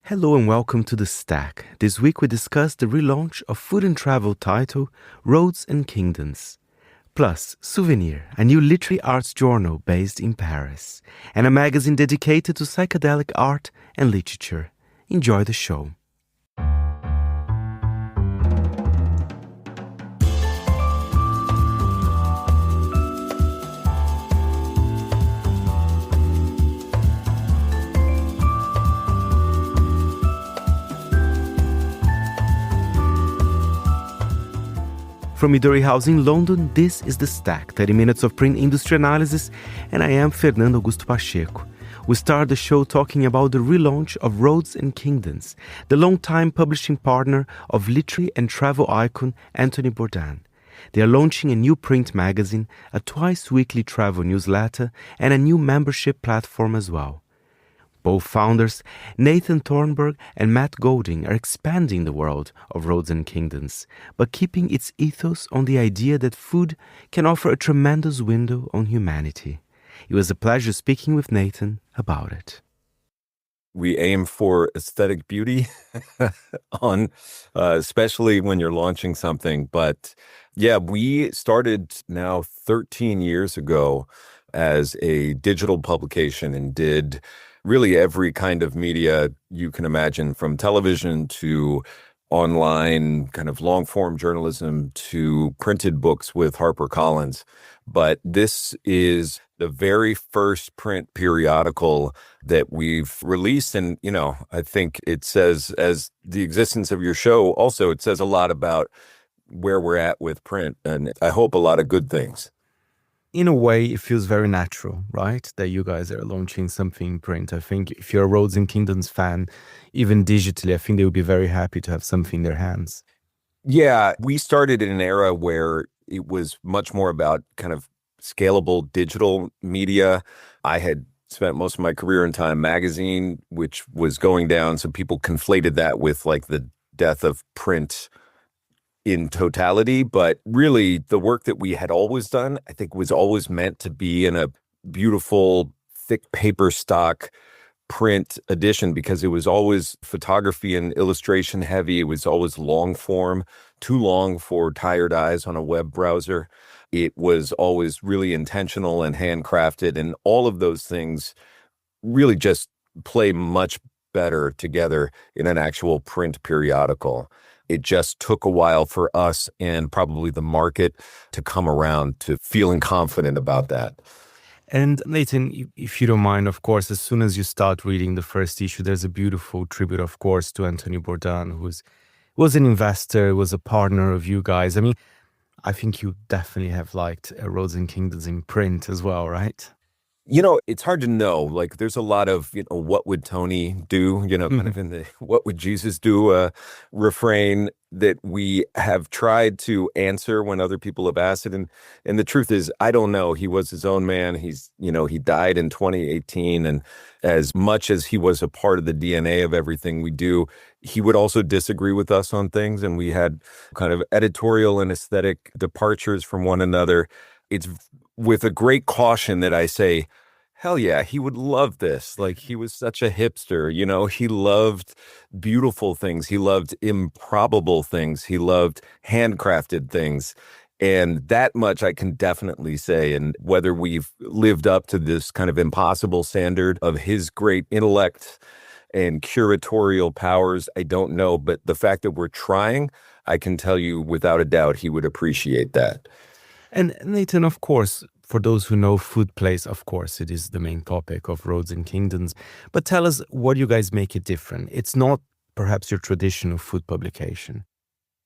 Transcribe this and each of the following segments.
Hello and welcome to The Stack. This week we discuss the relaunch of food and travel title Roads and Kingdoms. Plus, Souvenir, a new literary arts journal based in Paris, and a magazine dedicated to psychedelic art and literature. Enjoy the show. From Midori House in London, this is The Stack, 30 minutes of print industry analysis, and I am Fernando Augusto Pacheco. We start the show talking about the relaunch of Roads and Kingdoms, the longtime publishing partner of literary and travel icon Anthony Bourdain. They are launching a new print magazine, a twice-weekly travel newsletter, and a new membership platform as well. Both founders, Nathan Thornburgh and Matt Golding, are expanding the world of Roads and Kingdoms, but keeping its ethos on the idea that food can offer a tremendous window on humanity. It was a pleasure speaking with Nathan about it. We aim for aesthetic beauty on, especially when you're launching something. But yeah, we started now 13 years ago as a digital publication and did really every kind of media you can imagine, from television to online kind of long form journalism to printed books with HarperCollins. But this is the very first print periodical that we've released. And, you know, I think it says, as the existence of your show, also it says a lot about where we're at with print, and I hope a lot of good things. In a way, it feels very natural, right? That you guys are launching something in print. I think if you're a Roads and Kingdoms fan, even digitally, I think they would be very happy to have something in their hands. Yeah, we started in an era where it was much more about kind of scalable digital media. I had spent most of my career in Time magazine, which was going down. So people conflated that with like the death of print in totality. But really, the work that we had always done, I think, was always meant to be in a beautiful, thick paper stock print edition, because it was always photography and illustration heavy. It was always long form, too long for tired eyes on a web browser. It was always really intentional and handcrafted, and all of those things really just play much better together in an actual print periodical. It just took a while for us and probably the market to come around to feeling confident about that. And Nathan, if you don't mind, of course, as soon as you start reading the first issue, there's a beautiful tribute, of course, to Anthony Bourdain, who was an investor, was a partner of you guys. I mean, I think you definitely have liked Roads and Kingdoms in print as well, right? You know, it's hard to know. Like, there's a lot of, what would Tony do? Kind of in the what would Jesus do refrain that we have tried to answer when other people have asked it. And the truth is, I don't know. He was his own man. He died in 2018. And as much as he was a part of the DNA of everything we do, he would also disagree with us on things. And we had kind of editorial and aesthetic departures from one another. It's with a great caution that I say, hell yeah, he would love this. Like, he was such a hipster, he loved beautiful things. He loved improbable things. He loved handcrafted things. And that much I can definitely say. And whether we've lived up to this kind of impossible standard of his great intellect and curatorial powers, I don't know. But the fact that we're trying, I can tell you without a doubt, he would appreciate that. And Nathan, of course, for those who know food place, of course, it is the main topic of Roads and Kingdoms. But tell us, what you guys make it different? It's not perhaps your traditional food publication.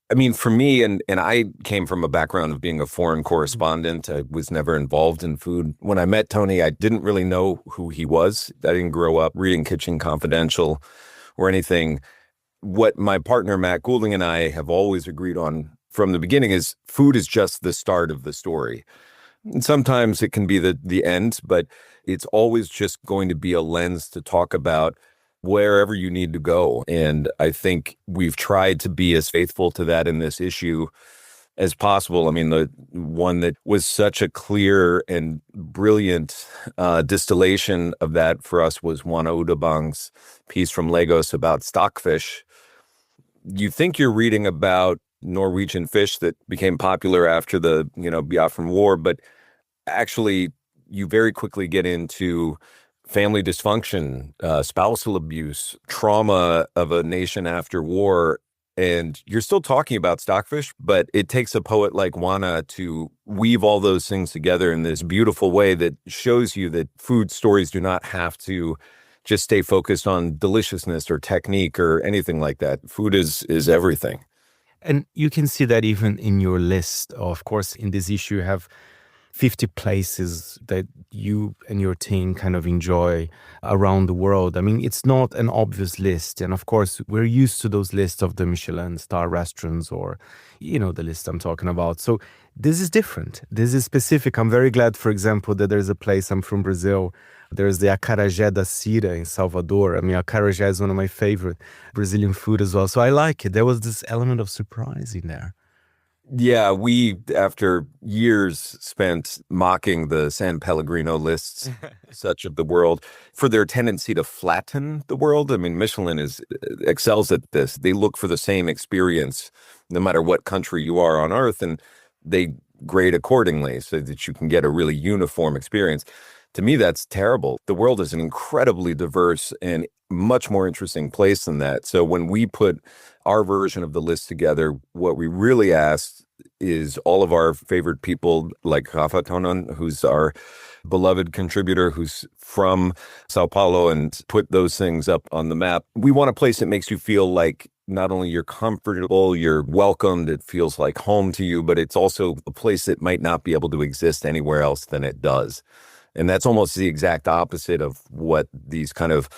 I mean, for me, and I came from a background of being a foreign correspondent. I was never involved in food. When I met Tony, I didn't really know who he was. I didn't grow up reading Kitchen Confidential or anything. What my partner, Matt Goulding, and I have always agreed on from the beginning is food is just the start of the story. And sometimes it can be the end, but it's always just going to be a lens to talk about wherever you need to go. And I think we've tried to be as faithful to that in this issue as possible. I mean, the one that was such a clear and brilliant distillation of that for us was Juan Udabang's piece from Lagos about stockfish. You think you're reading about Norwegian fish that became popular after the, Biafran War, but actually you very quickly get into family dysfunction, spousal abuse, trauma of a nation after war. And you're still talking about stockfish, but it takes a poet like Juana to weave all those things together in this beautiful way that shows you that food stories do not have to just stay focused on deliciousness or technique or anything like that. Food is everything. And you can see that even in your list. Of course, in this issue, you have 50 places that you and your team kind of enjoy around the world. I mean, it's not an obvious list. And of course, we're used to those lists of the Michelin star restaurants or, the list I'm talking about. So this is different. This is specific. I'm very glad, for example, that there's a place, I'm from Brazil. There's the acarajé da Cira in Salvador. I mean, acarajé is one of my favorite Brazilian food as well. So I like it. There was this element of surprise in there. Yeah, we, after years spent mocking the San Pellegrino lists, such of the world, for their tendency to flatten the world. I mean, Michelin excels at this. They look for the same experience, no matter what country you are on Earth, and they grade accordingly so that you can get a really uniform experience. To me, that's terrible. The world is an incredibly diverse and much more interesting place than that. So when we put our version of the list together, what we really asked is all of our favorite people, like Rafa Tonon, who's our beloved contributor, who's from Sao Paulo, and put those things up on the map. We want a place that makes you feel like not only you're comfortable, you're welcomed, it feels like home to you, but it's also a place that might not be able to exist anywhere else than it does. And that's almost the exact opposite of what these kind of,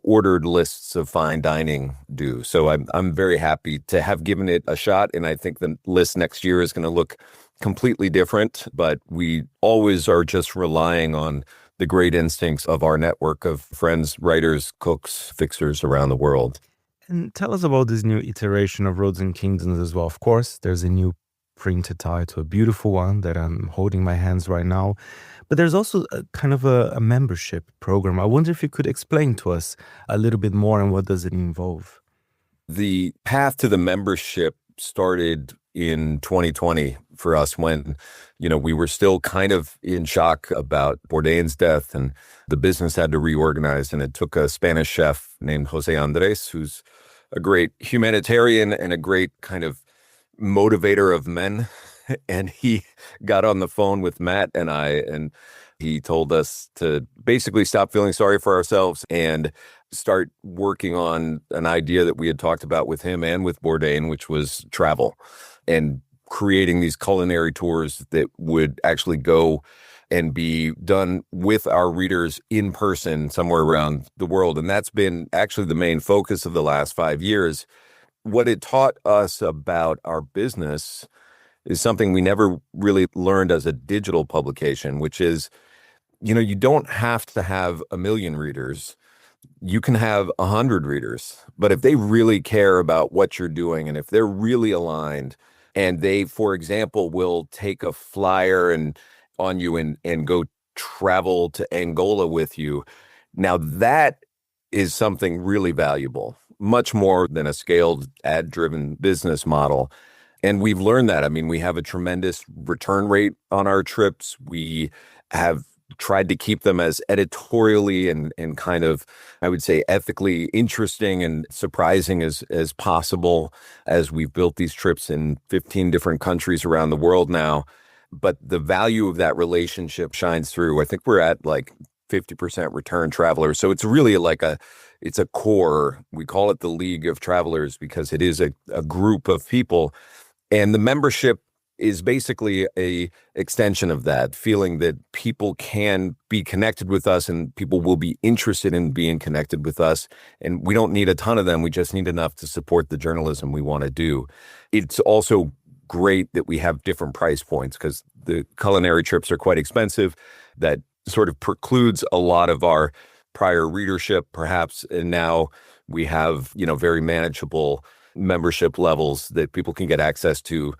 ordered lists of fine dining do. So I'm very happy to have given it a shot. And I think the list next year is going to look completely different. But we always are just relying on the great instincts of our network of friends, writers, cooks, fixers around the world. And tell us about this new iteration of Roads and Kingdoms as well. Of course, there's a new printed title, a beautiful one that I'm holding in my hands right now. But there's also a kind of a membership program. I wonder if you could explain to us a little bit more and what does it involve? The path to the membership started in 2020 for us when, we were still kind of in shock about Bourdain's death and the business had to reorganize. And it took a Spanish chef named Jose Andres, who's a great humanitarian and a great kind of motivator of men. And he got on the phone with Matt and I, and he told us to basically stop feeling sorry for ourselves and start working on an idea that we had talked about with him and with Bourdain, which was travel and creating these culinary tours that would actually go and be done with our readers in person somewhere around the world. And that's been actually the main focus of the last 5 years. What it taught us about our business is something we never really learned as a digital publication, which is, you don't have to have 1 million readers. You can have 100 readers. But if they really care about what you're doing and if they're really aligned and they, for example, will take a flyer on you and go travel to Angola with you, now that is something really valuable, much more than a scaled ad-driven business model. And we've learned that. I mean, we have a tremendous return rate on our trips. We have tried to keep them as editorially and kind of, I would say, ethically interesting and surprising as possible as we've built these trips in 15 different countries around the world now. But the value of that relationship shines through. I think we're at like 50% return travelers. So it's really it's a core. We call it the League of Travelers because it is a group of people. And the membership is basically a extension of that, feeling that people can be connected with us and people will be interested in being connected with us. And we don't need a ton of them. We just need enough to support the journalism we want to do. It's also great that we have different price points because the culinary trips are quite expensive. That sort of precludes a lot of our prior readership, perhaps. And now we have, very manageable membership levels that people can get access to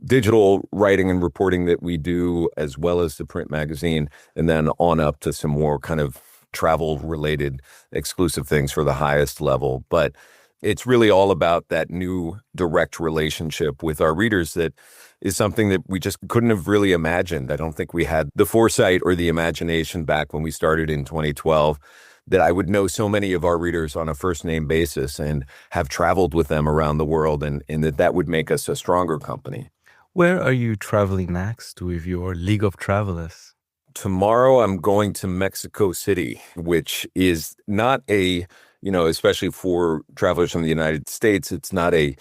digital writing and reporting that we do, as well as the print magazine, and then on up to some more kind of travel related exclusive things for the highest level. But it's really all about that new direct relationship with our readers that is something that we just couldn't have really imagined. I don't think we had the foresight or the imagination back when we started in 2012 that I would know so many of our readers on a first name basis and have traveled with them around the world, and that would make us a stronger company. Where are you traveling next with your League of Travelers? Tomorrow, I'm going to Mexico City, which is not a, especially for travelers from the United States, it's not a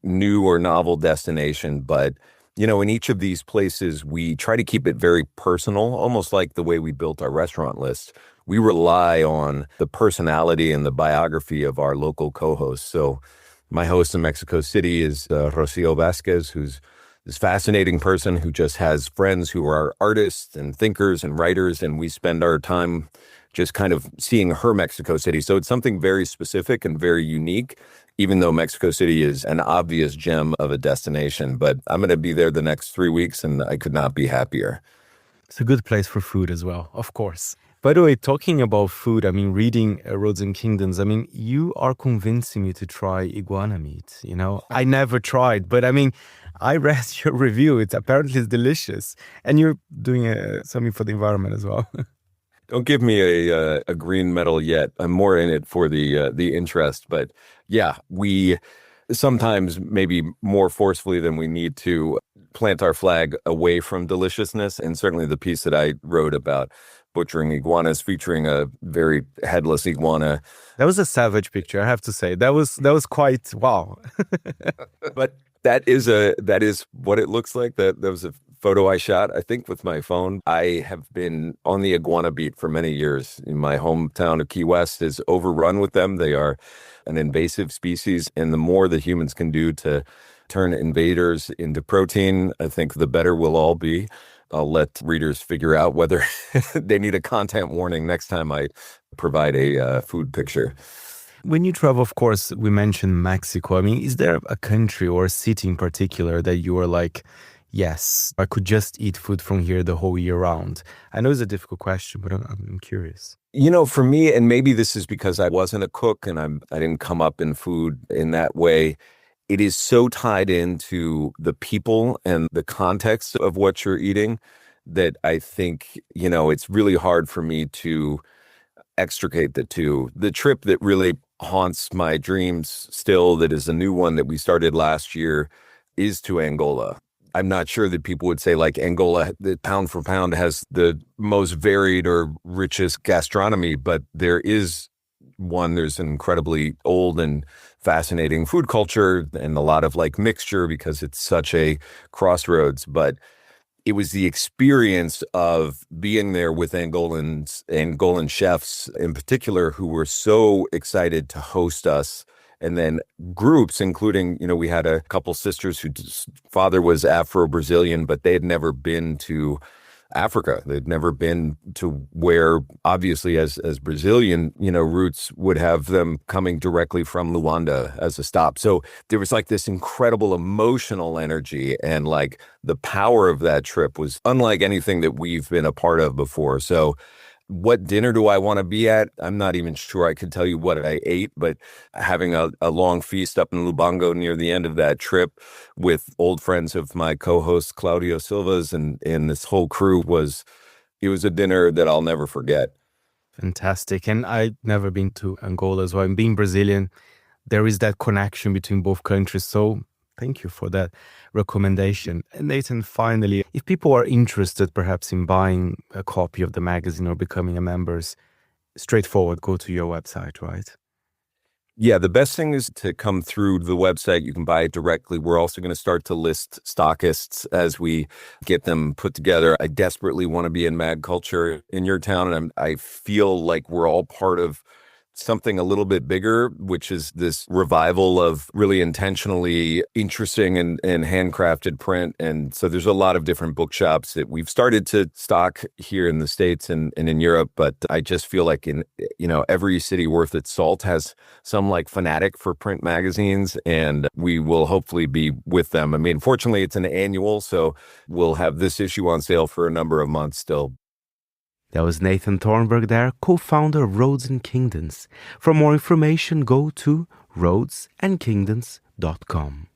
new or novel destination. But, in each of these places, we try to keep it very personal, almost like the way we built our restaurant list. We rely on the personality and the biography of our local co-hosts. So my host in Mexico City is Rocio Vasquez, who's this fascinating person who just has friends who are artists and thinkers and writers, and we spend our time just kind of seeing her Mexico City. So it's something very specific and very unique, even though Mexico City is an obvious gem of a destination. But I'm going to be there the next 3 weeks, and I could not be happier. It's a good place for food as well, of course. By the way, talking about food, reading Roads and Kingdoms, you are convincing me to try iguana meat, I never tried, but I read your review. Apparently it's delicious. And you're doing something for the environment as well. Don't give me a green medal yet. I'm more in it for the interest. But yeah, we sometimes maybe more forcefully than we need to plant our flag away from deliciousness. And certainly the piece that I wrote about butchering iguanas, featuring a very headless iguana. That was a savage picture, I have to say. That was quite wow. But that is what it looks like. That was a photo I shot, I think, with my phone. I have been on the iguana beat for many years. In my hometown of Key West is overrun with them. They are an invasive species, and the more that humans can do to turn invaders into protein, I think the better we'll all be. I'll let readers figure out whether they need a content warning next time I provide a food picture. When you travel, of course, we mentioned Mexico. Is there a country or a city in particular that you are like, yes, I could just eat food from here the whole year round? I know it's a difficult question, but I'm curious. For me, and maybe this is because I wasn't a cook and I didn't come up in food in that way, it is so tied into the people and the context of what you're eating that I think, it's really hard for me to extricate the two. The trip that really haunts my dreams still, that is a new one that we started last year, is to Angola. I'm not sure that people would say like Angola, the pound for pound, has the most varied or richest gastronomy, but there's an incredibly old and fascinating food culture and a lot of like mixture because it's such a crossroads. But it was the experience of being there with Angolan chefs in particular, who were so excited to host us. And then groups, including, we had a couple sisters whose father was Afro-Brazilian, but they had never been to Africa. They'd never been to where, obviously, as Brazilian, roots would have them coming directly from Luanda as a stop. So there was like this incredible emotional energy, and like the power of that trip was unlike anything that we've been a part of before. So what dinner do I want to be at? I'm not even sure I could tell you what I ate, but having a long feast up in Lubango near the end of that trip with old friends of my co-host Claudio Silva's and this whole crew was a dinner that I'll never forget. Fantastic. And I've never been to Angola as well. And being Brazilian, there is that connection between both countries. So thank you for that recommendation. And Nathan, finally, if people are interested perhaps in buying a copy of the magazine or becoming a member, straightforward, go to your website, right? Yeah, the best thing is to come through the website. You can buy it directly. We're also going to start to list stockists as we get them put together. I desperately want to be in mag culture in your town, and I feel like we're all part of something a little bit bigger, which is this revival of really intentionally interesting and handcrafted print. And so there's a lot of different bookshops that we've started to stock here in the States and in Europe. But I just feel like every city worth its salt has some like fanatic for print magazines, and we will hopefully be with them. I mean, fortunately, it's an annual, so we'll have this issue on sale for a number of months still. That was Nathan Thornburgh there, co-founder of Roads and Kingdoms. For more information, go to roadsandkingdoms.com.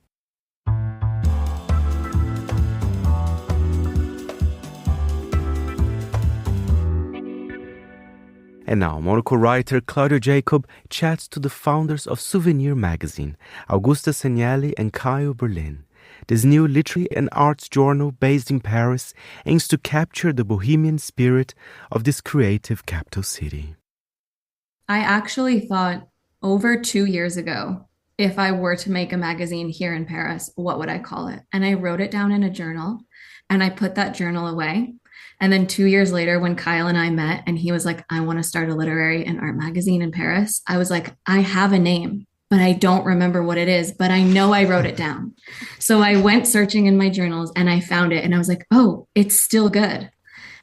And now, Monocle writer Claudio Jacob chats to the founders of Souvenir magazine, Augusta Sagnelli and Caio Berlin. This new literary and arts journal based in Paris aims to capture the bohemian spirit of this creative capital city. I actually thought over 2 years ago, if I were to make a magazine here in Paris, what would I call it? And I wrote it down in a journal and I put that journal away. And then 2 years later, when Kyle and I met and he was like, I want to start a literary and art magazine in Paris, I was like, I have a name, but I don't remember what it is, but I know I wrote it down. So I went searching in my journals and I found it and I was like, oh, it's still good.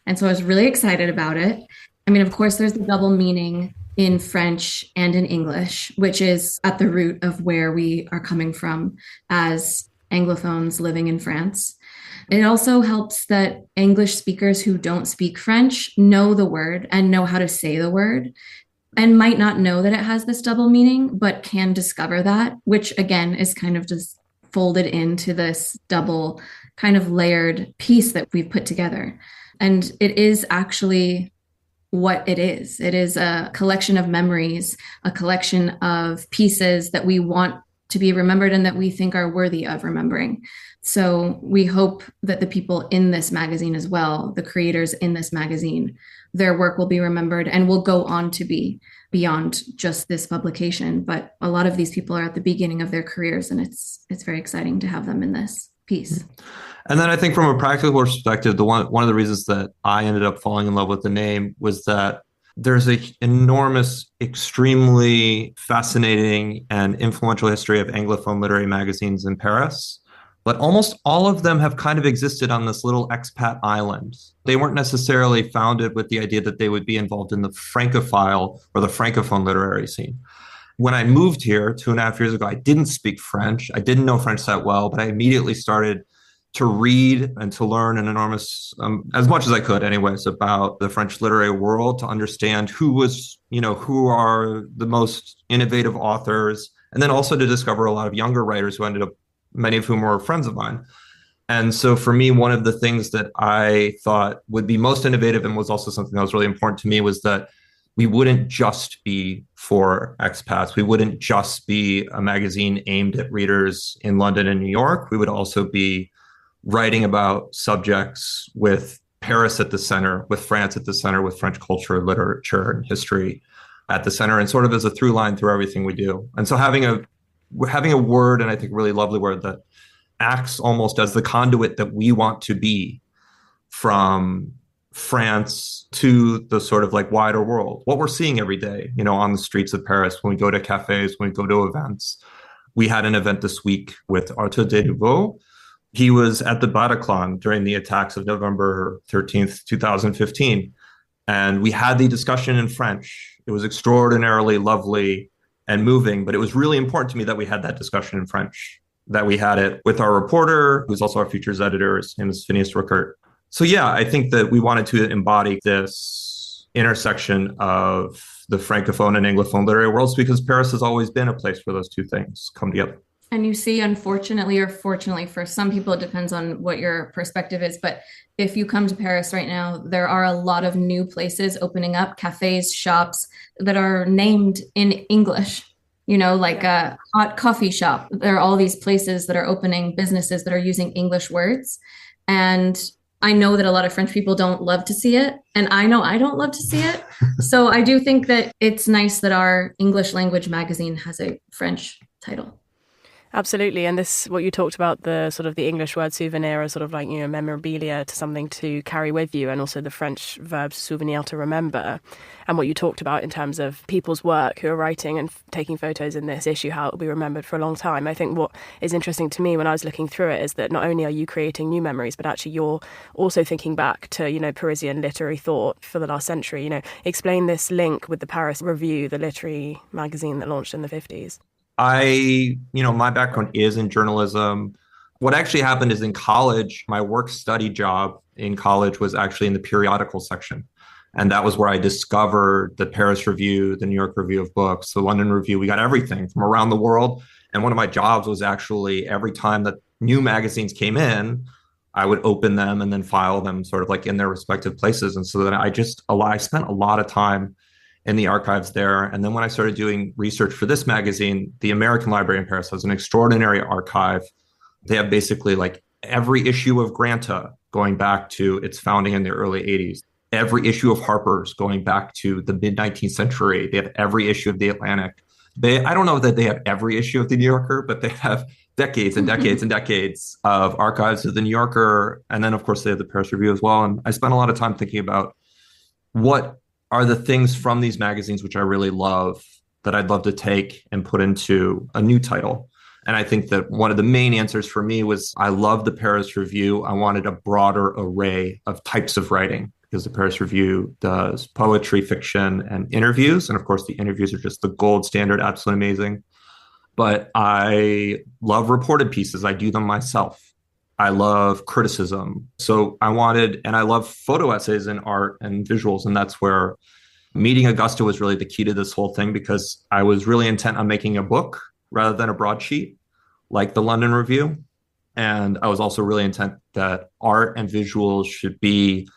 And so I was really excited about it. I mean, of course, there's the double meaning in French and in English, which is at the root of where we are coming from as Anglophones living in France. It also helps that English speakers who don't speak French know the word and know how to say the word, and might not know that it has this double meaning, but can discover that, which again is kind of just folded into this double kind of layered piece that we've put together. And it is actually what it is. It is a collection of memories, a collection of pieces that we want to be remembered and that we think are worthy of remembering. So we hope that the people in this magazine as well, the creators in this magazine, their work will be remembered and will go on to be beyond just this publication. But a lot of these people are at the beginning of their careers, and it's very exciting to have them in this piece. And then I think from a practical perspective, one of the reasons that I ended up falling in love with the name was that there's an enormous, extremely fascinating and influential history of Anglophone literary magazines in Paris. But almost all of them have kind of existed on this little expat island. They weren't necessarily founded with the idea that they would be involved in the Francophile or the Francophone literary scene. When I moved here 2.5 years ago, I didn't speak French. I didn't know French that well, but I immediately started to read and to learn an enormous, as much as I could anyways, about the French literary world, to understand who are the most innovative authors, and then also to discover a lot of younger writers who ended up, many of whom were friends of mine. And so for me, one of the things that I thought would be most innovative and was also something that was really important to me was that we wouldn't just be for expats. We wouldn't just be a magazine aimed at readers in London and New York. We would also be writing about subjects with Paris at the center, with France at the center, with French culture, literature, and history at the center, and sort of as a through line through everything we do. And so having a word, and I think a really lovely word, that acts almost as the conduit that we want to be from France to the sort of like wider world, what we're seeing every day, on the streets of Paris, when we go to cafes, when we go to events. We had an event this week with Arthur de Nouveau. He was at the Bataclan during the attacks of November 13th, 2015. And we had the discussion in French. It was extraordinarily lovely and moving, but it was really important to me that we had that discussion in French, that we had it with our reporter, who's also our features editor. His name is Phineas Rickert. So yeah, I think that we wanted to embody this intersection of the Francophone and Anglophone literary worlds, because Paris has always been a place where those two things come together. And you see, unfortunately or fortunately, for some people, it depends on what your perspective is. But if you come to Paris right now, there are a lot of new places opening up, cafes, shops that are named in English, like a hot coffee shop. There are all these places that are opening, businesses that are using English words. And I know that a lot of French people don't love to see it. And I know I don't love to see it. So I do think that it's nice that our English language magazine has a French title. Absolutely. And this, what you talked about, the sort of the English word souvenir as sort of like, memorabilia, to something to carry with you, and also the French verb souvenir, to remember. And what you talked about in terms of people's work who are writing and taking photos in this issue, how it will be remembered for a long time. I think what is interesting to me when I was looking through it is that not only are you creating new memories, but actually you're also thinking back to, Parisian literary thought for the last century. Explain this link with the Paris Review, the literary magazine that launched in the 50s. My background is in journalism. What actually happened is in college, my work study job in college was actually in the periodical section. And that was where I discovered the Paris Review, the New York Review of Books, the London Review. We got everything from around the world. And one of my jobs was actually every time that new magazines came in, I would open them and then file them sort of like in their respective places. And so then I spent a lot of time in the archives there. And then when I started doing research for this magazine, the American Library in Paris has an extraordinary archive. They have basically like every issue of Granta going back to its founding in the early 80s, every issue of Harper's going back to the mid-19th century. They have every issue of The Atlantic. I don't know that they have every issue of The New Yorker, but they have decades and decades and decades of archives of The New Yorker. And then, of course, they have the Paris Review as well. And I spent a lot of time thinking about what are the things from these magazines which I really love that I'd love to take and put into a new title. And I think that one of the main answers for me was I love the Paris Review. I wanted a broader array of types of writing because the Paris Review does poetry, fiction, and interviews. And of course, the interviews are just the gold standard, absolutely amazing. But I love reported pieces. I do them myself. I love criticism. So I love photo essays and art and visuals. And that's where meeting Augusta was really the key to this whole thing, because I was really intent on making a book rather than a broadsheet like the London Review. And I was also really intent that art and visuals should be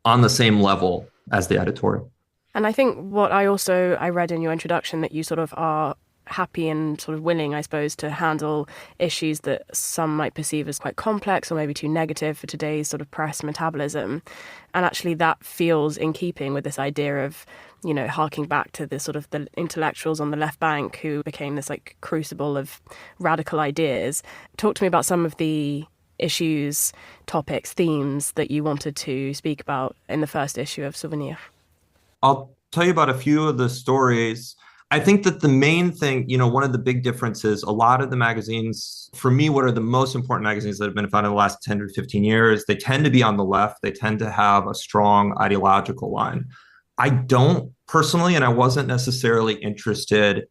on the same level as the editorial. And I think what I read in your introduction, that you sort of are happy and sort of willing, I suppose, to handle issues that some might perceive as quite complex or maybe too negative for today's sort of press metabolism. And actually that feels in keeping with this idea of, harking back to the sort of the intellectuals on the left bank who became this like crucible of radical ideas. Talk to me about some of the issues, topics, themes that you wanted to speak about in the first issue of Souvenir. I'll tell you about a few of the stories. I think that the main thing, one of the big differences, a lot of the magazines, for me, what are the most important magazines that have been founded in the last 10 to 15 years, they tend to be on the left. They tend to have a strong ideological line. I don't personally, and I wasn't necessarily interested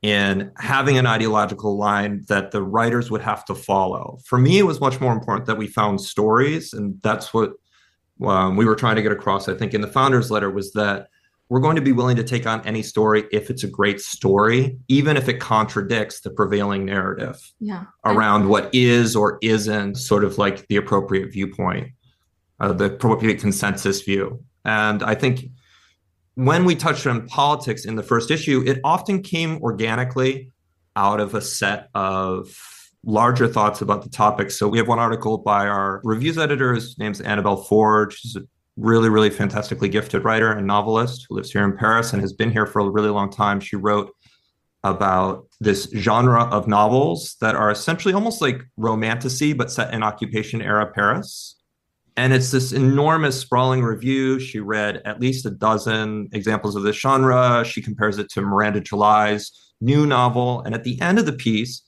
in having an ideological line that the writers would have to follow. For me, it was much more important that we found stories. And that's what we were trying to get across, I think, in the founder's letter, was that we're going to be willing to take on any story if it's a great story, even if it contradicts the prevailing narrative around what is or isn't sort of like the appropriate viewpoint, the appropriate consensus view. And I think when we touched on politics in the first issue, it often came organically out of a set of larger thoughts about the topic. So we have one article by our reviews editor, his name's Annabelle Ford. She's a really, really fantastically gifted writer and novelist who lives here in Paris and has been here for a really long time. She wrote about this genre of novels that are essentially almost like romantasy, but set in occupation era Paris. And it's this enormous sprawling review. She read at least a dozen examples of this genre. She compares it to Miranda July's new novel. And at the end of the piece,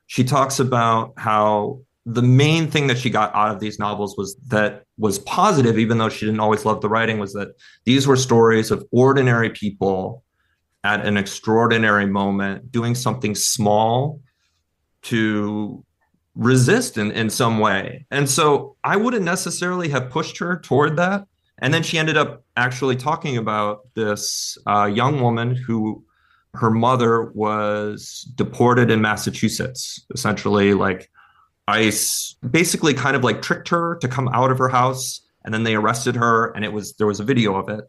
she talks about how the main thing that she got out of these novels was positive, even though she didn't always love the writing, was that these were stories of ordinary people at an extraordinary moment doing something small to resist in some way. And so I wouldn't necessarily have pushed her toward that. And then she ended up actually talking about this young woman who her mother was deported in Massachusetts, essentially like ICE basically kind of like tricked her to come out of her house, and then they arrested her, and there was a video of it.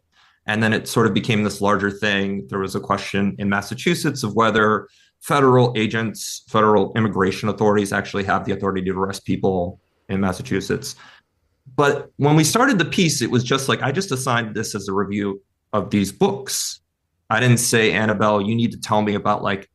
And then it sort of became this larger thing. There was a question in Massachusetts of whether federal agents, federal immigration authorities actually have the authority to arrest people in Massachusetts. But when we started the piece, it was just like, I just assigned this as a review of these books. I didn't say, Annabelle, you need to tell me about like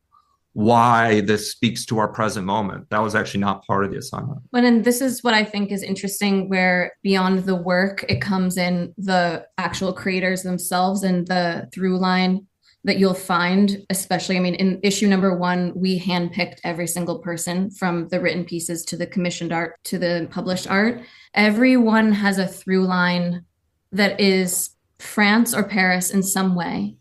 why this speaks to our present moment. That was actually not part of the assignment. And this is what I think is interesting, where beyond the work, it comes in the actual creators themselves and the through line that you'll find, especially, I mean, in issue number 1, we handpicked every single person, from the written pieces to the commissioned art to the published art. Everyone has a through line that is France or Paris in some way,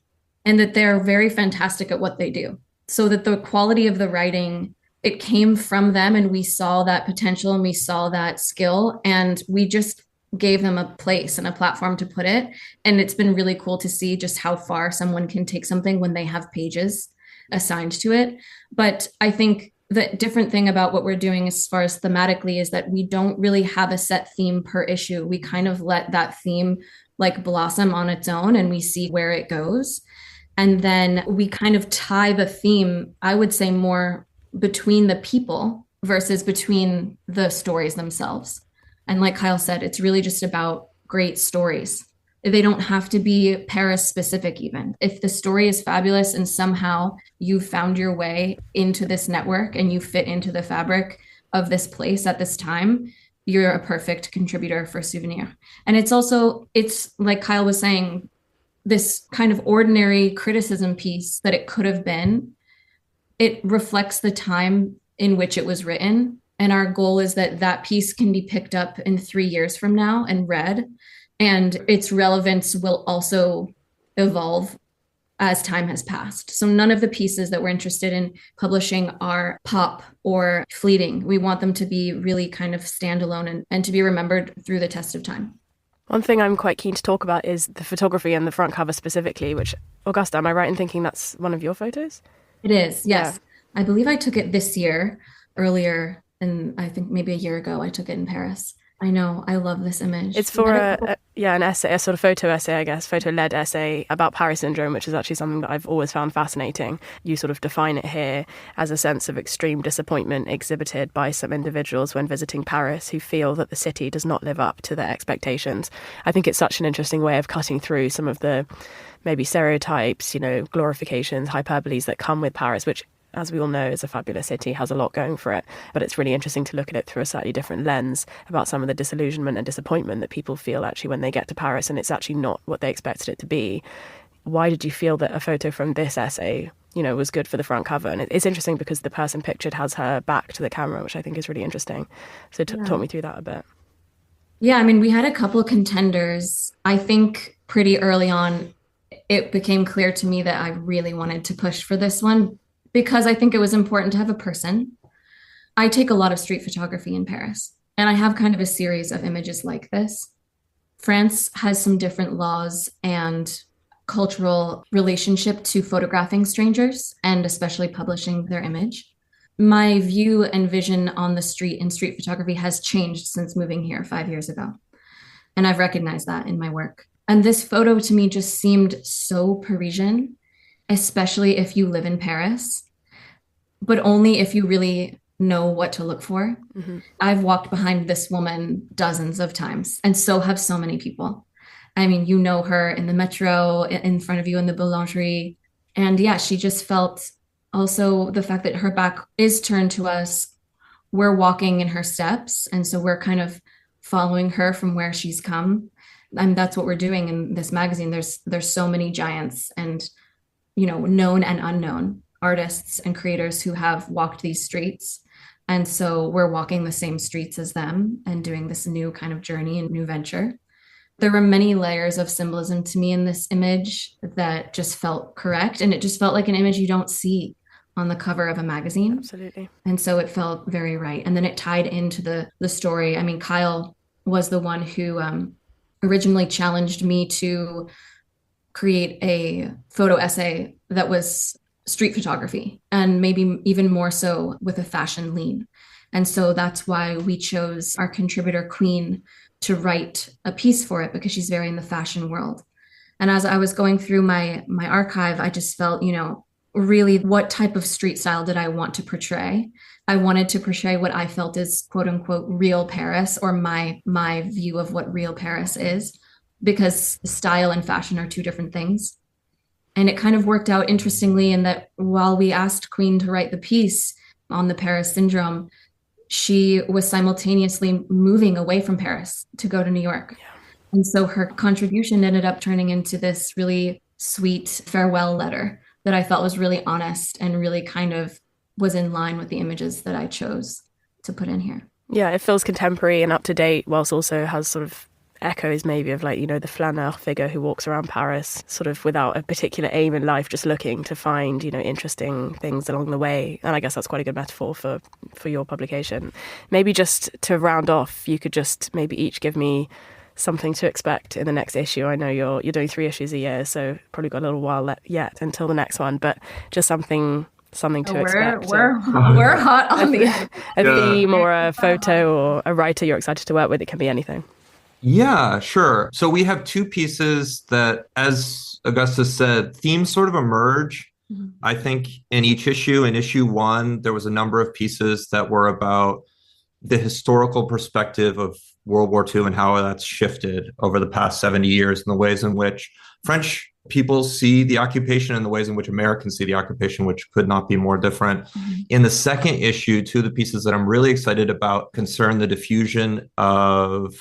and that they're very fantastic at what they do. So that the quality of the writing, it came from them, and we saw that potential and we saw that skill, and we just gave them a place and a platform to put it. And it's been really cool to see just how far someone can take something when they have pages assigned to it. But I think the different thing about what we're doing as far as thematically is that we don't really have a set theme per issue. We kind of let that theme like blossom on its own, and we see where it goes. And then we kind of tie the theme, I would say, more between the people versus between the stories themselves. And like Kyle said, it's really just about great stories. They don't have to be Paris specific even. If the story is fabulous and somehow you found your way into this network and you fit into the fabric of this place at this time, you're a perfect contributor for Souvenir. And it's like Kyle was saying, this kind of ordinary criticism piece that it could have been, it reflects the time in which it was written. And our goal is that that piece can be picked up in 3 years from now and read, and its relevance will also evolve as time has passed. So none of the pieces that we're interested in publishing are pop or fleeting. We want them to be really kind of standalone and to be remembered through the test of time. One thing I'm quite keen to talk about is the photography and the front cover specifically, which, Augusta, am I right in thinking that's one of your photos? It is, yes. Yeah. I believe I took it this year, earlier, and I think maybe a year ago I took it in Paris. I know, I love this image. It's for an essay, a sort of photo essay, I guess, photo-led essay about Paris syndrome, which is actually something that I've always found fascinating. You sort of define it here as a sense of extreme disappointment exhibited by some individuals when visiting Paris who feel that the city does not live up to their expectations. I think it's such an interesting way of cutting through some of the maybe stereotypes, glorifications, hyperboles that come with Paris, which, as we all know, is a fabulous city, has a lot going for it. But it's really interesting to look at it through a slightly different lens about some of the disillusionment and disappointment that people feel actually when they get to Paris and it's actually not what they expected it to be. Why did you feel that a photo from this essay, was good for the front cover? And it's interesting because the person pictured has her back to the camera, which I think is really interesting. So talk me through that a bit. Yeah, I mean, we had a couple of contenders. I think pretty early on, it became clear to me that I really wanted to push for this one, because I think it was important to have a person. I take a lot of street photography in Paris, and I have kind of a series of images like this. France has some different laws and cultural relationship to photographing strangers, and especially publishing their image. My view and vision on the street in street photography has changed since moving here 5 years ago. And I've recognized that in my work. And this photo to me just seemed so Parisian, especially if you live in Paris, but only if you really know what to look for. Mm-hmm. I've walked behind this woman dozens of times, and so have so many people. I mean, you know her in the metro, in front of you in the boulangerie. And yeah, she just felt also the fact that her back is turned to us. We're walking in her steps. And so we're kind of following her from where she's come. And that's what we're doing in this magazine. There's so many giants and, known and unknown artists and creators who have walked these streets. And so we're walking the same streets as them and doing this new kind of journey and new venture. There were many layers of symbolism to me in this image that just felt correct. And it just felt like an image you don't see on the cover of a magazine. Absolutely. And so it felt very right. And then it tied into the story. I mean, Kyle was the one who originally challenged me to create a photo essay that was street photography, and maybe even more so with a fashion lean. And so that's why we chose our contributor Queen to write a piece for it, because she's very in the fashion world. And as I was going through my archive, I just felt, really what type of street style did I want to portray? I wanted to portray what I felt is quote unquote real Paris, or my view of what real Paris is, because style and fashion are two different things. And it kind of worked out interestingly in that while we asked Queen to write the piece on the Paris syndrome, she was simultaneously moving away from Paris to go to New York. Yeah. And so her contribution ended up turning into this really sweet farewell letter that I felt was really honest and really kind of was in line with the images that I chose to put in here. Yeah, it feels contemporary and up to date, whilst also has sort of echoes maybe of like, you know, the flaneur figure who walks around Paris sort of without a particular aim in life, just looking to find, you know, interesting things along the way. And I guess that's quite a good metaphor for your publication. Maybe just to round off, you could just maybe each give me something to expect in the next issue. I know you're doing 3 issues a year, so probably got a little while yet until the next one, but just something to expect. We're hot on the theme or a photo or a writer you're excited to work with. It can be anything. Yeah, sure. So we have 2 pieces that, as Augusta said, themes sort of emerge. Mm-hmm. I think in each issue, in issue 1, there was a number of pieces that were about the historical perspective of World War II and how that's shifted over the past 70 years and the ways in which French people see the occupation and the ways in which Americans see the occupation, which could not be more different. Mm-hmm. In the second issue, 2 of the pieces that I'm really excited about concern the diffusion of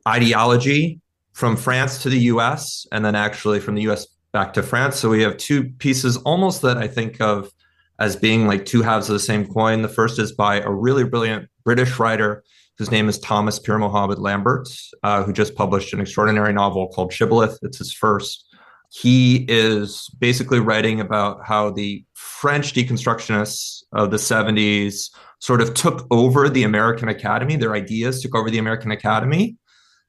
ideology from France to the US, and then actually from the US back to France. So we have 2 pieces almost that I think of as being like 2 halves of the same coin. The first is by a really brilliant British writer whose name is Thomas Pierre Mohammed Lambert, who just published an extraordinary novel called Shibboleth. It's his first. He is basically writing about how the French deconstructionists of the 70s sort of took over the American Academy. Their ideas took over the American Academy.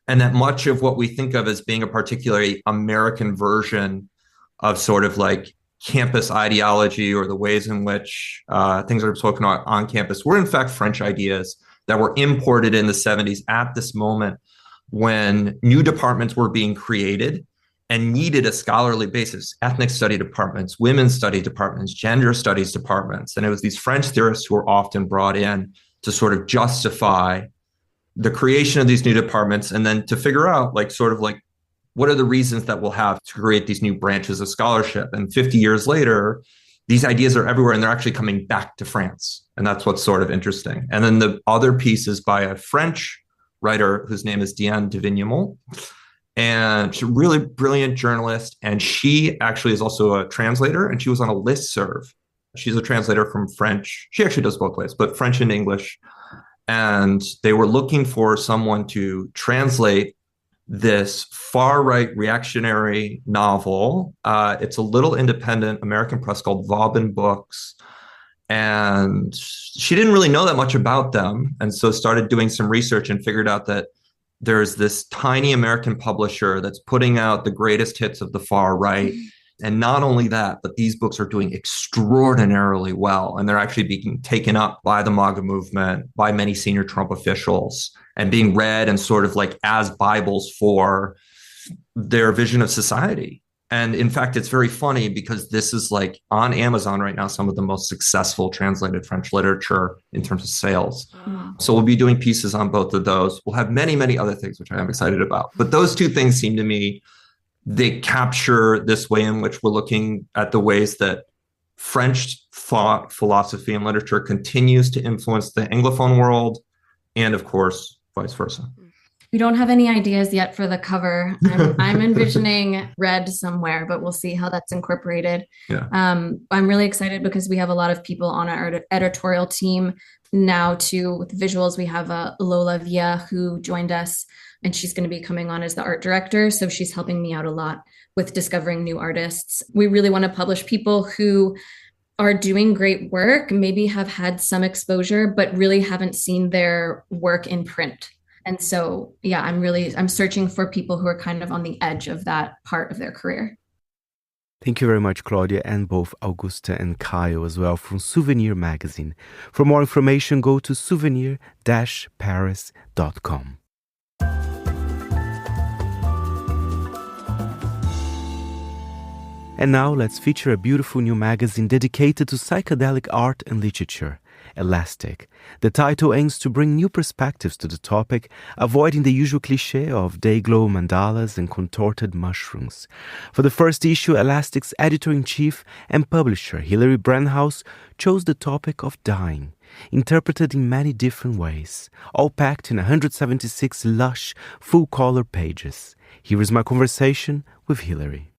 And that much of what we think of as being a particularly American version of sort of like campus ideology or the ways in which things are spoken on campus were in fact French ideas that were imported in the 70s at this moment when new departments were being created and needed a scholarly basis: ethnic study departments, women's study departments, gender studies departments. And it was these French theorists who were often brought in to sort of justify the creation of these new departments and then to figure out like sort of like what are the reasons that we'll have to create these new branches of scholarship. And 50 years later, these ideas are everywhere and they're actually coming back to France. And that's what's sort of interesting. And then the other piece is by a French writer whose name is Diane de Vignemont. And she's a really brilliant journalist. And she actually is also a translator, and she was on a listserv. She's a translator from French. She actually does both ways, but French and English. And they were looking for someone to translate this far-right reactionary novel. It's a little independent American press called Vauban Books. And she didn't really know that much about them. And so started doing some research and figured out that there's this tiny American publisher that's putting out the greatest hits of the far right. And not only that, but these books are doing extraordinarily well. And they're actually being taken up by the MAGA movement, by many senior Trump officials, and being read and sort of like as Bibles for their vision of society. And in fact, it's very funny because this is like on Amazon right now, some of the most successful translated French literature in terms of sales. So we'll be doing pieces on both of those. We'll have many, many other things, which I am excited about. But those 2 things seem to me, they capture this way in which we're looking at the ways that French thought, philosophy, and literature continues to influence the Anglophone world, and of course, vice versa. We don't have any ideas yet for the cover. I'm envisioning red somewhere, but we'll see how that's incorporated. Yeah. I'm really excited because we have a lot of people on our editorial team now too. With visuals, we have Lola Villa who joined us, and she's going to be coming on as the art director. So she's helping me out a lot with discovering new artists. We really want to publish people who are doing great work, maybe have had some exposure, but really haven't seen their work in print. And so, yeah, I'm searching for people who are kind of on the edge of that part of their career. Thank you very much, Claudia, and both Augusta and Kyle as well from Souvenir magazine. For more information, go to souvenir-paris.com. And now let's feature a beautiful new magazine dedicated to psychedelic art and literature. Elastic. The title aims to bring new perspectives to the topic, avoiding the usual cliché of day-glow mandalas and contorted mushrooms. For the first issue, Elastic's editor-in-chief and publisher, Hillary Brenhouse, chose the topic of dying, interpreted in many different ways, all packed in 176 lush, full-color pages. Here is my conversation with Hillary.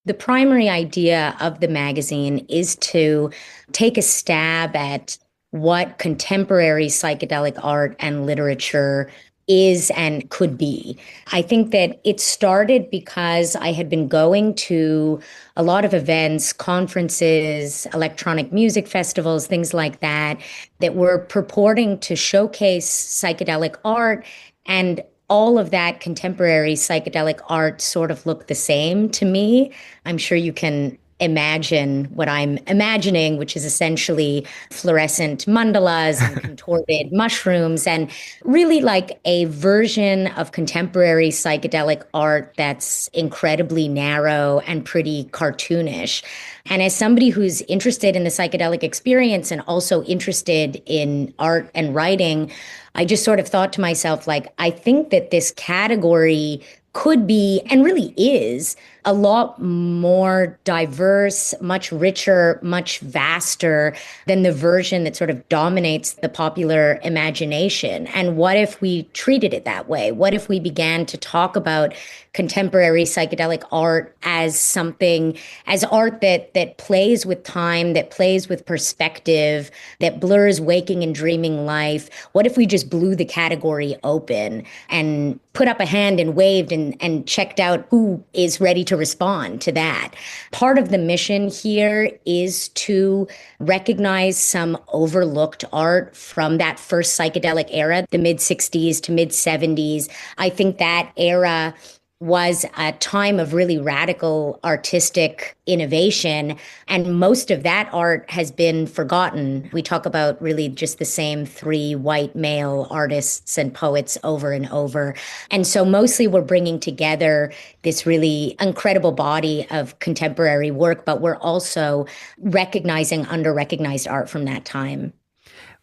The primary idea of the magazine is to take a stab at what contemporary psychedelic art and literature is and could be. I think that it started because I had been going to a lot of events, conferences, electronic music festivals, things like that, that were purporting to showcase psychedelic art, and all of that contemporary psychedelic art sort of looked the same to me. I'm sure you can imagine what I'm imagining, which is essentially fluorescent mandalas and contorted mushrooms, and really like a version of contemporary psychedelic art that's incredibly narrow and pretty cartoonish. And as somebody who's interested in the psychedelic experience and also interested in art and writing, I just sort of thought to myself, like, I think that this category could be, and really is, a lot more diverse, much richer, much vaster than the version that sort of dominates the popular imagination. And what if we treated it that way? What if we began to talk about contemporary psychedelic art as something, as art that plays with time, that plays with perspective, that blurs waking and dreaming life? What if we just blew the category open and put up a hand and waved and checked out who is ready to respond to that? Part of the mission here is to recognize some overlooked art from that first psychedelic era, the mid-60s to mid-70s. I think that era was a time of really radical artistic innovation, and most of that art has been forgotten. We talk about really just the same three white male artists and poets over and over. And so mostly we're bringing together this really incredible body of contemporary work, but we're also recognizing under-recognized art from that time.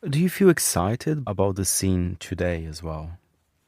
Do you feel excited about the scene today as well?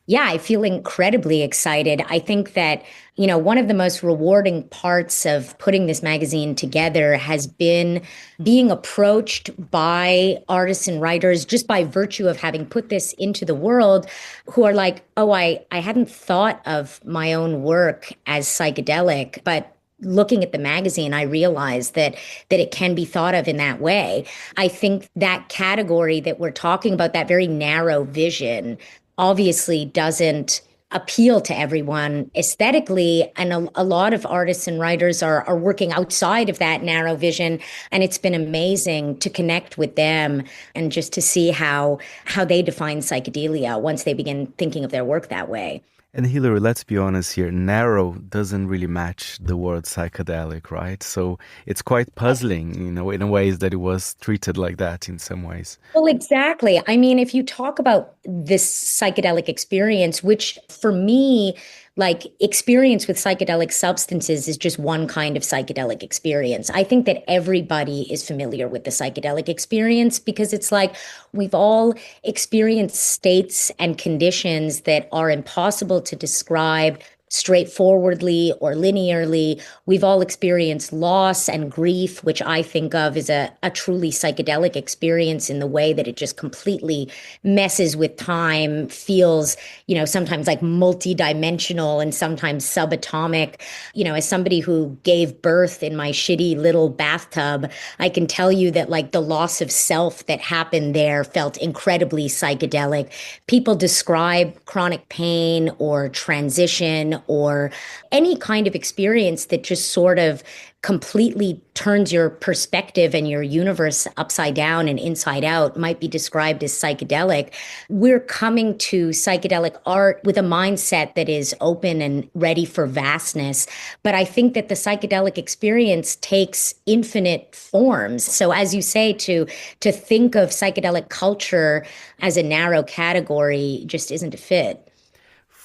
Yeah, I feel incredibly excited. I think that, one of the most rewarding parts of putting this magazine together has been being approached by artists and writers just by virtue of having put this into the world, who are like, oh, I hadn't thought of my own work as psychedelic, but looking at the magazine, I realized that it can be thought of in that way. I think that category that we're talking about, that very narrow vision, obviously doesn't appeal to everyone aesthetically. And a lot of artists and writers are working outside of that narrow vision. And it's been amazing to connect with them and just to see how they define psychedelia once they begin thinking of their work that way. And Hillary, let's be honest here, narrow doesn't really match the word psychedelic, right? So it's quite puzzling, in a ways that it was treated like that in some ways. Well, exactly. I mean, if you talk about this psychedelic experience, which for me, like, experience with psychedelic substances is just one kind of psychedelic experience. I think that everybody is familiar with the psychedelic experience because it's like we've all experienced states and conditions that are impossible to describe straightforwardly or linearly. We've all experienced loss and grief, which I think of as a truly psychedelic experience in the way that it just completely messes with time, feels, sometimes like multidimensional and sometimes subatomic. As somebody who gave birth in my shitty little bathtub, I can tell you that like the loss of self that happened there felt incredibly psychedelic. People describe chronic pain or transition or any kind of experience that just sort of completely turns your perspective and your universe upside down and inside out might be described as psychedelic. We're coming to psychedelic art with a mindset that is open and ready for vastness. But I think that the psychedelic experience takes infinite forms. So as you say, to think of psychedelic culture as a narrow category just isn't a fit.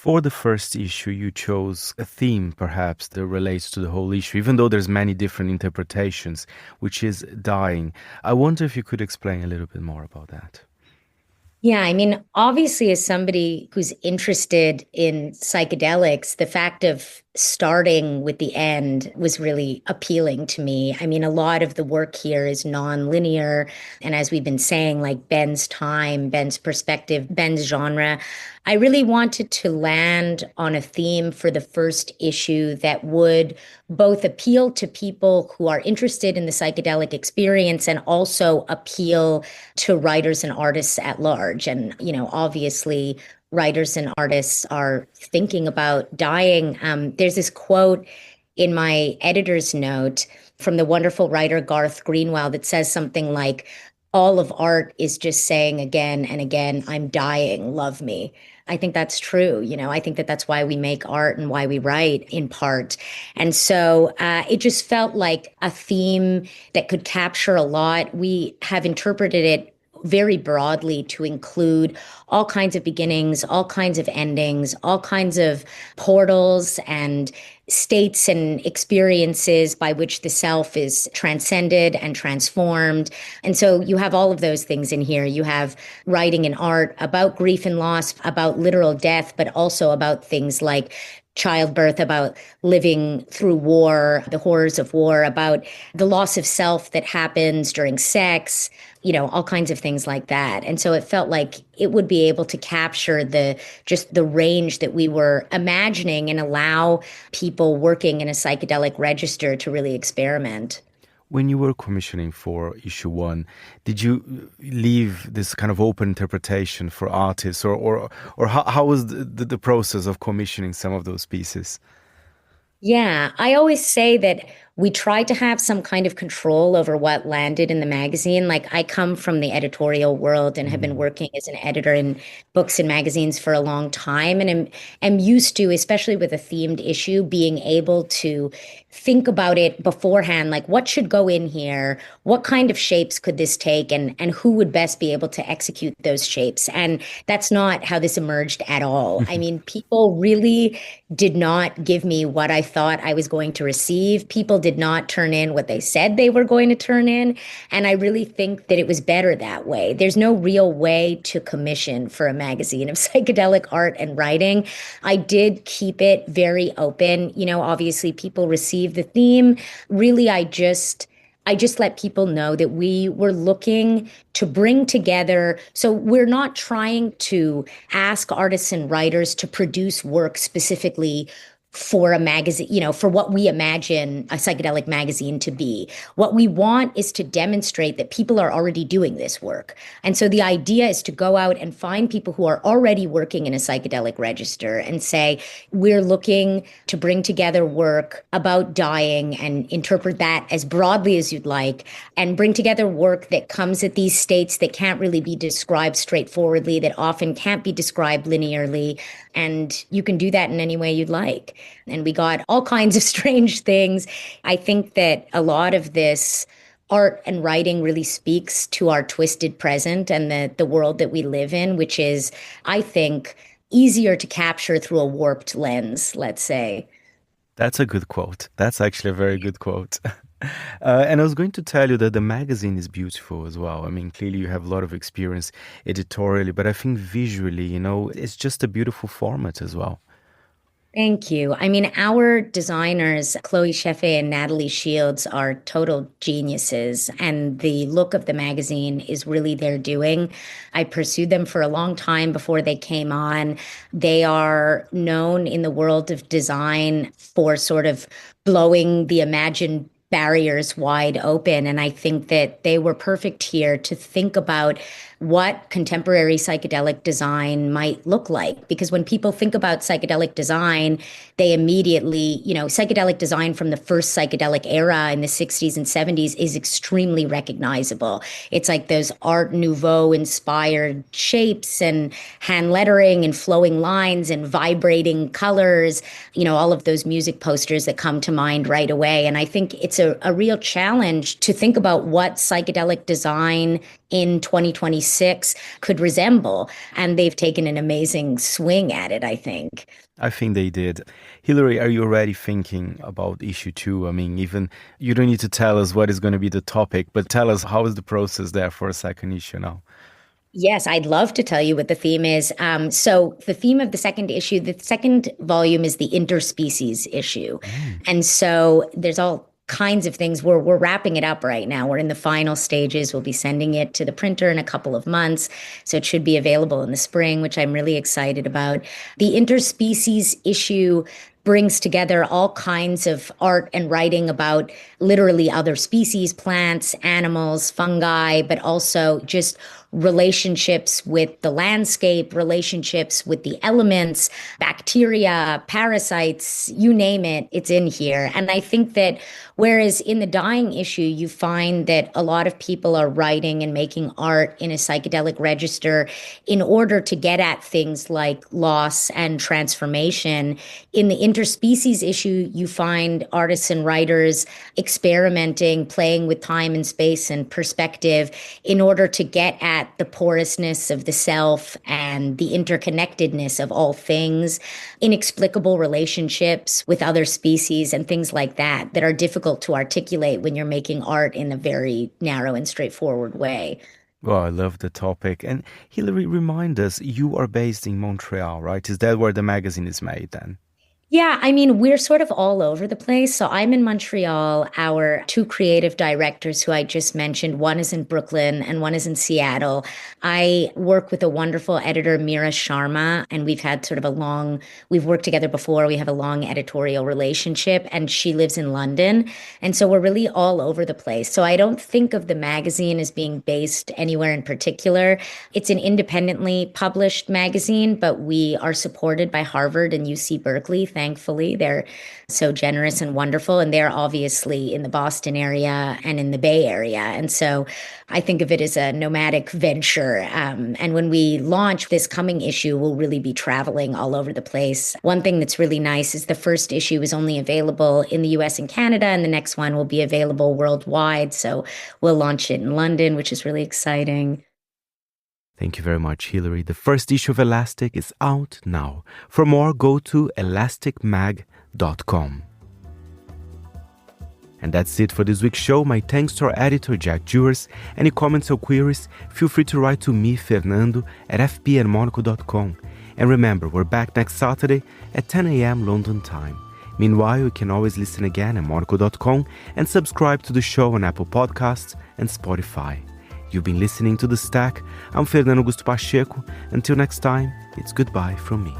For the first issue, you chose a theme, perhaps, that relates to the whole issue, even though there's many different interpretations, which is dying. I wonder if you could explain a little bit more about that. Yeah, I mean, obviously, as somebody who's interested in psychedelics, the fact of starting with the end was really appealing to me. I mean, a lot of the work here is non-linear. And as we've been saying, like Ben's time, Ben's perspective, Ben's genre, I really wanted to land on a theme for the first issue that would both appeal to people who are interested in the psychedelic experience and also appeal to writers and artists at large. And, obviously, writers and artists are thinking about dying. There's this quote in my editor's note from the wonderful writer Garth Greenwell that says something like, all of art is just saying again and again, I'm dying, love me. I think that's true. I think that that's why we make art and why we write in part. And so it just felt like a theme that could capture a lot. We have interpreted it very broadly to include all kinds of beginnings, all kinds of endings, all kinds of portals and states and experiences by which the self is transcended and transformed. And so you have all of those things in here. You have writing and art about grief and loss, about literal death, but also about things like childbirth, about living through war, the horrors of war, about the loss of self that happens during sex, all kinds of things like that. And so it felt like it would be able to capture the range that we were imagining and allow people working in a psychedelic register to really experiment. When you were commissioning for issue 1, did you leave this kind of open interpretation for artists, or how was the process of commissioning some of those pieces? Yeah, I always say that we tried to have some kind of control over what landed in the magazine. Like, I come from the editorial world and have been working as an editor in books and magazines for a long time, and am used to, especially with a themed issue, being able to think about it beforehand, like what should go in here, what kind of shapes could this take, and who would best be able to execute those shapes. And that's not how this emerged at all. I mean, people really did not give me what I thought I was going to receive. People did not turn in what they said they were going to turn in. And I really think that it was better that way. There's no real way to commission for a magazine of psychedelic art and writing. I did keep it very open. Obviously people receive the theme. Really, I just let people know that we were looking to bring together. So we're not trying to ask artists and writers to produce work specifically for a magazine, for what we imagine a psychedelic magazine to be. What we want is to demonstrate that people are already doing this work. And so the idea is to go out and find people who are already working in a psychedelic register and say, we're looking to bring together work about dying and interpret that as broadly as you'd like, and bring together work that comes at these states that can't really be described straightforwardly, that often can't be described linearly. And you can do that in any way you'd like. And we got all kinds of strange things. I think that a lot of this art and writing really speaks to our twisted present and the world that we live in, which is, I think, easier to capture through a warped lens, let's say. That's a good quote. That's actually a very good quote. And I was going to tell you that the magazine is beautiful as well. I mean, clearly you have a lot of experience editorially, but I think visually, it's just a beautiful format as well. Thank you. I mean, our designers, Chloe Sheffe and Natalie Shields, are total geniuses, and the look of the magazine is really their doing. I pursued them for a long time before they came on. They are known in the world of design for sort of blowing the imagined barriers wide open. And I think that they were perfect here to think about what contemporary psychedelic design might look like. Because when people think about psychedelic design, they immediately, psychedelic design from the first psychedelic era in the 60s and 70s is extremely recognizable. It's like those Art Nouveau inspired shapes and hand lettering and flowing lines and vibrating colors, all of those music posters that come to mind right away. And I think it's a real challenge to think about what psychedelic design in 2026 could resemble. And they've taken an amazing swing at it, I think. I think they did. Hillary, are you already thinking about issue 2? I mean, even you don't need to tell us what is going to be the topic, but tell us how is the process there for a second issue now? Yes, I'd love to tell you what the theme is. So the theme of the second issue, the second volume is the interspecies issue. And so there's all kinds of things. We're wrapping it up right now. We're in the final stages. We'll be sending it to the printer in a couple of months. So it should be available in the spring, which I'm really excited about. The interspecies issue brings together all kinds of art and writing about literally other species, plants, animals, fungi, but also just relationships with the landscape, relationships with the elements, bacteria, parasites, you name it, it's in here. And I think that whereas in the dying issue, you find that a lot of people are writing and making art in a psychedelic register in order to get at things like loss and transformation. In the interspecies issue, you find artists and writers experimenting, playing with time and space and perspective in order to get at the porousness of the self and the interconnectedness of all things, inexplicable relationships with other species and things like that that are difficult to articulate when you're making art in a very narrow and straightforward way. Well, I love the topic. And Hillary, remind us, you are based in Montreal, right? Is that where the magazine is made then? Yeah, I mean, we're sort of all over the place. So I'm in Montreal. Our two creative directors who I just mentioned, one is in Brooklyn and one is in Seattle. I work with a wonderful editor, Meera Sharma, and we've had sort of we've worked together before. We have a long editorial relationship, and she lives in London. And so we're really all over the place. So I don't think of the magazine as being based anywhere in particular. It's an independently published magazine, but we are supported by Harvard and UC Berkeley. Thankfully, they're so generous and wonderful. And they're obviously in the Boston area and in the Bay Area. And so I think of it as a nomadic venture. And when we launch this coming issue, we'll really be traveling all over the place. One thing that's really nice is the first issue is only available in the US and Canada, and the next one will be available worldwide. So we'll launch it in London, which is really exciting. Thank you very much, Hillary. The first issue of Elastic is out now. For more, go to elasticmag.com. And that's it for this week's show. My thanks to our editor, Jack Jewers. Any comments or queries, feel free to write to me, Fernando, at fp@monocle.com. And remember, we're back next Saturday at 10 a.m. London time. Meanwhile, you can always listen again at monocle.com and subscribe to the show on Apple Podcasts and Spotify. You've been listening to The Stack. I'm Fernando Augusto Pacheco. Until next time, it's goodbye from me.